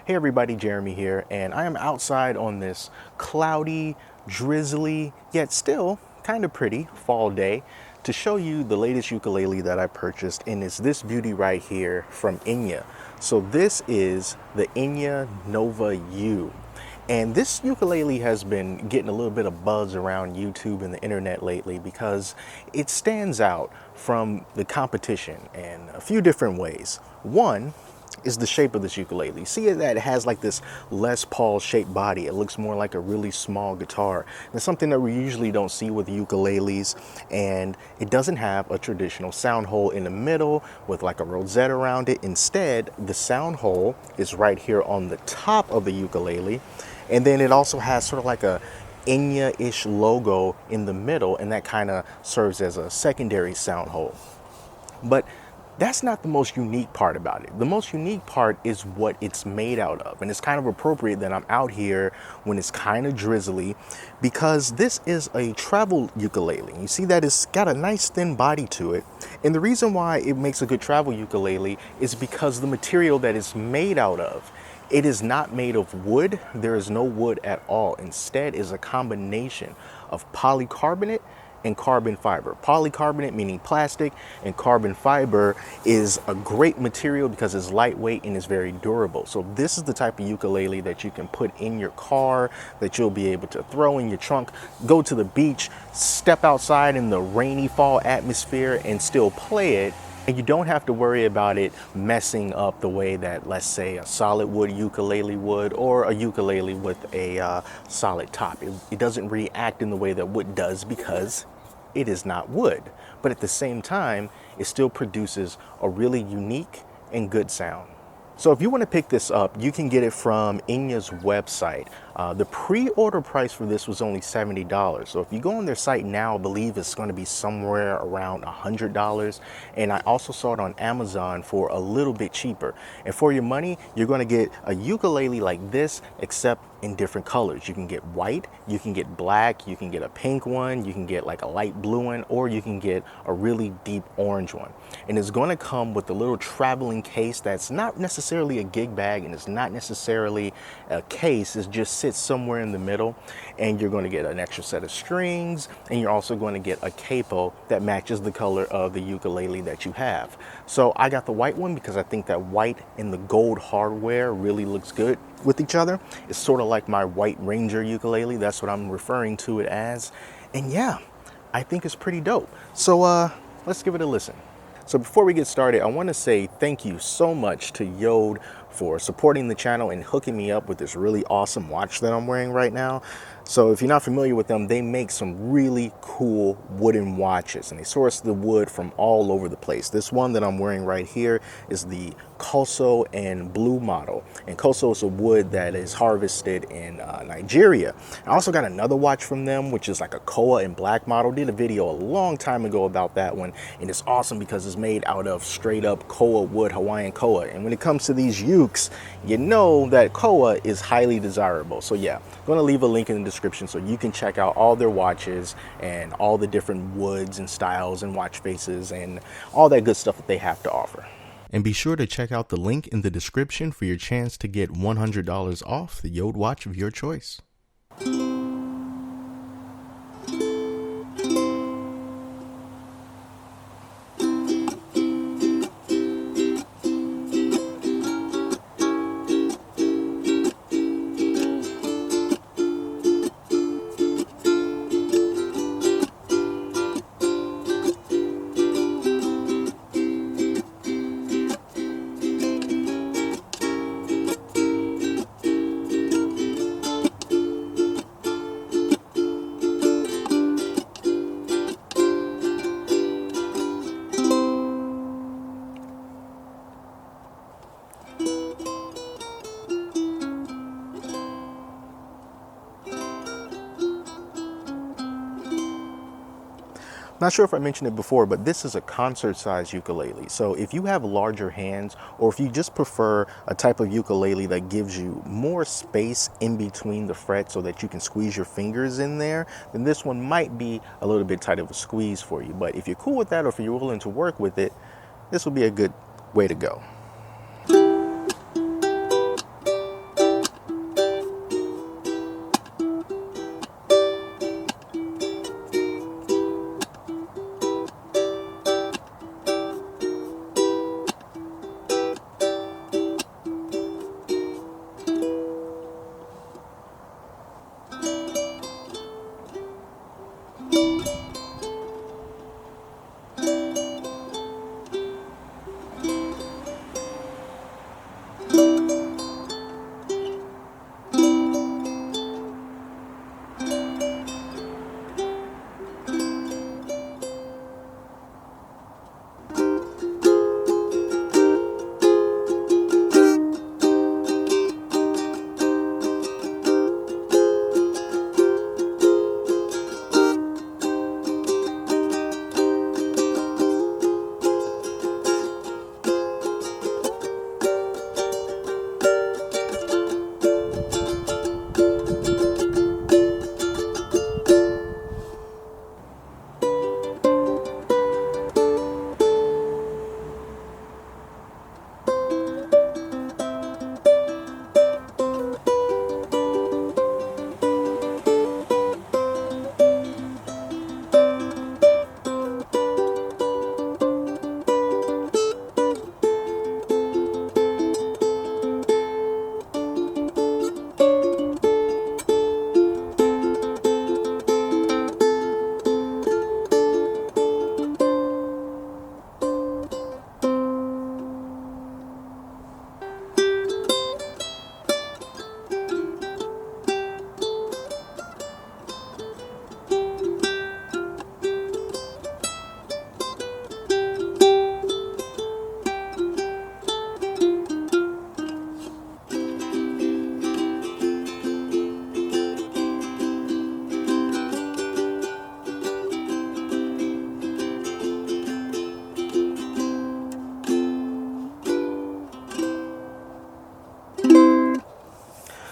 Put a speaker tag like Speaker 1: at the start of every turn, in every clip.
Speaker 1: Hey everybody, Jeremy here, and I am outside on this cloudy, drizzly, yet still kind of pretty fall day to show you the latest ukulele that I purchased, and it's this beauty right here from Enya. So this is the Enya Nova U. And this ukulele has been getting a little bit of buzz around YouTube and the internet lately because it stands out from the competition in a few different ways. One is the shape of this ukulele. See that it has like this Les Paul shaped body. It looks more like a really small guitar. It's something that we usually don't see with ukuleles, and it doesn't have a traditional sound hole in the middle with like a rosette around it. Instead, the sound hole is right here on the top of the ukulele, and then it also has sort of like a Enya-ish logo in the middle, and that kind of serves as a secondary sound hole. But that's not the most unique part about it. The most unique part is what it's made out of. And it's kind of appropriate that I'm out here when it's kind of drizzly, because this is a travel ukulele. You see that it's got a nice thin body to it. And the reason why it makes a good travel ukulele is because the material that it's made out of, it is not made of wood. There is no wood at all. Instead is a combination of polycarbonate and carbon fiber. Polycarbonate meaning plastic, and carbon fiber is a great material because it's lightweight and it's very durable. So this is the type of ukulele that you can put in your car, that you'll be able to throw in your trunk, go to the beach, step outside in the rainy fall atmosphere and still play it. And you don't have to worry about it messing up the way that, let's say, a solid wood ukulele would, or a ukulele with a solid top. It doesn't react in the way that wood does because it is not wood. But at the same time, it still produces a really unique and good sound. So if you want to pick this up, you can get it from Enya's website. The pre-order price for this was only $70. So if you go on their site now, I believe it's going to be somewhere around $100. And I also saw it on Amazon for a little bit cheaper. And for your money, you're going to get a ukulele like this, except in different colors. You can get white, you can get black, you can get a pink one, you can get like a light blue one, or you can get a really deep orange one. And it's going to come with a little traveling case that's not necessarily a gig bag, and it's not necessarily a case. It just sits somewhere in the middle, and you're going to get an extra set of strings, and you're also going to get a capo that matches the color of the ukulele that you have. So I got the white one because I think that white and the gold hardware really looks good with each other. It's sort of like my White Ranger ukulele. That's what I'm referring to it as. And yeah, I think it's pretty dope. So let's give it a listen. So before we get started, I want to say thank you so much to Yode for supporting the channel and hooking me up with this really awesome watch that I'm wearing right now. So if you're not familiar with them, they make some really cool wooden watches, and they source the wood from all over the place. This one that I'm wearing right here is the Koso and Blue model. And Koso is a wood that is harvested in Nigeria. I also got another watch from them, which is like a Koa and Black model. Did a video a long time ago about that one, and it's awesome because it's made out of straight up Koa wood, Hawaiian Koa. And when it comes to these ukes, you know that Koa is highly desirable. So yeah, I'm going to leave a link in the description so you can check out all their watches and all the different woods and styles and watch faces and all that good stuff that they have to offer. And be sure to check out the link in the description for your chance to get $100 off the Yode watch of your choice. Not sure if I mentioned it before, but this is a concert-sized ukulele. So if you have larger hands, or if you just prefer a type of ukulele that gives you more space in between the frets so that you can squeeze your fingers in there, then this one might be a little bit tight of a squeeze for you. But if you're cool with that, or if you're willing to work with it, this will be a good way to go.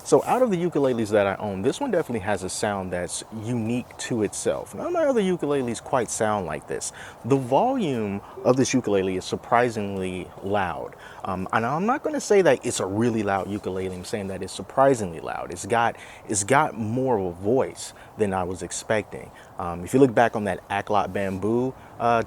Speaker 1: So out of the ukuleles that I own, this one definitely has a sound that's unique to itself. None of my other ukuleles quite sound like this. The volume of this ukulele is surprisingly loud. And I'm not going to say that it's a really loud ukulele. I'm saying that it's surprisingly loud. It's got more of a voice than I was expecting. If you look back on that Acklot Bamboo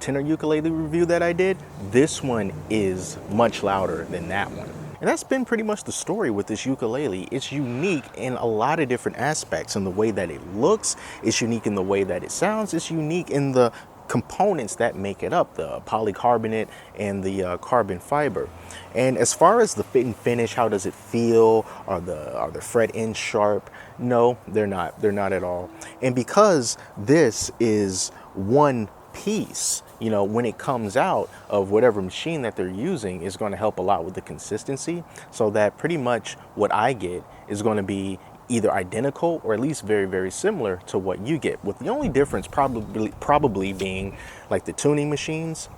Speaker 1: tenor ukulele review that I did, this one is much louder than that one. And that's been pretty much the story with this ukulele. It's unique in a lot of different aspects, in the way that it looks, it's unique in the way that it sounds, it's unique in the components that make it up, the polycarbonate and the carbon fiber. And as far as the fit and finish, how does it feel? Are the fret ends sharp? No, they're not. They're not at all. And because this is one piece, you know, when it comes out of whatever machine that they're using, is going to help a lot with the consistency, so that pretty much what I get is going to be either identical or at least very, very similar to what you get, with the only difference probably being like the tuning machines.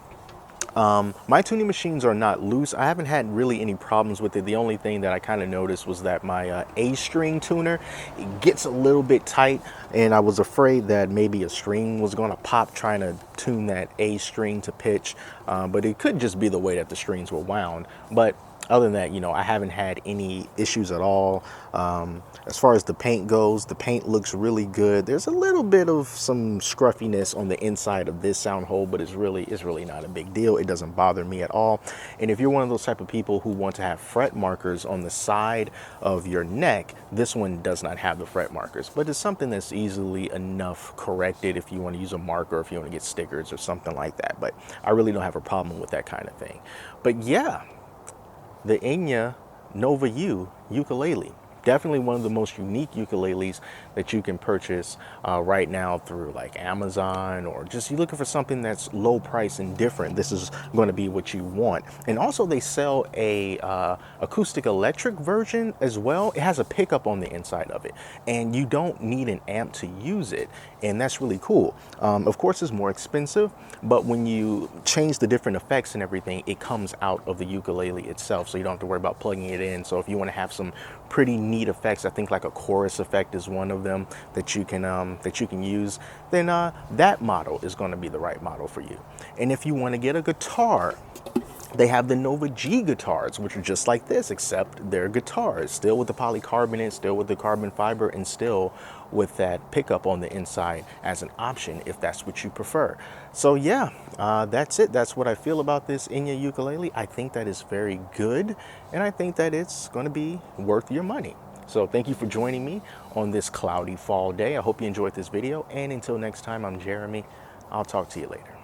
Speaker 1: My tuning machines are not loose. I haven't had really any problems with it. The only thing that I kind of noticed was that my A string tuner, it gets a little bit tight, and I was afraid that maybe a string was going to pop trying to tune that A string to pitch, but it could just be the way that the strings were wound. But other than that, you know, I haven't had any issues at all. As far as the paint goes, the paint looks really good. There's a little bit of some scruffiness on the inside of this sound hole, but it's really not a big deal. It doesn't bother me at all. And if you're one of those type of people who want to have fret markers on the side of your neck, this one does not have the fret markers, but it's something that's easily enough corrected if you want to use a marker, if you want to get stickers or something like that. But I really don't have a problem with that kind of thing. But yeah, the Enya Nova U ukulele. Definitely one of the most unique ukuleles that you can purchase right now through like Amazon, or just you're looking for something that's low price and different. This is going to be what you want. And also they sell a acoustic electric version as well. It has a pickup on the inside of it, and you don't need an amp to use it. And that's really cool. Of course, it's more expensive, but when you change the different effects and everything, it comes out of the ukulele itself, so you don't have to worry about plugging it in. So if you want to have some pretty neat effects, I think like a chorus effect is one of them that you can use, then that model is going to be the right model for you. And if you want to get a guitar, they have the Nova G guitars, which are just like this, except they're guitars, still with the polycarbonate, still with the carbon fiber, and still with that pickup on the inside as an option if that's what you prefer. So yeah, that's it. That's what I feel about this Enya ukulele. I think that is very good, and I think that it's going to be worth your money. So thank you for joining me on this cloudy fall day. I hope you enjoyed this video, and until next time, I'm Jeremy. I'll talk to you later.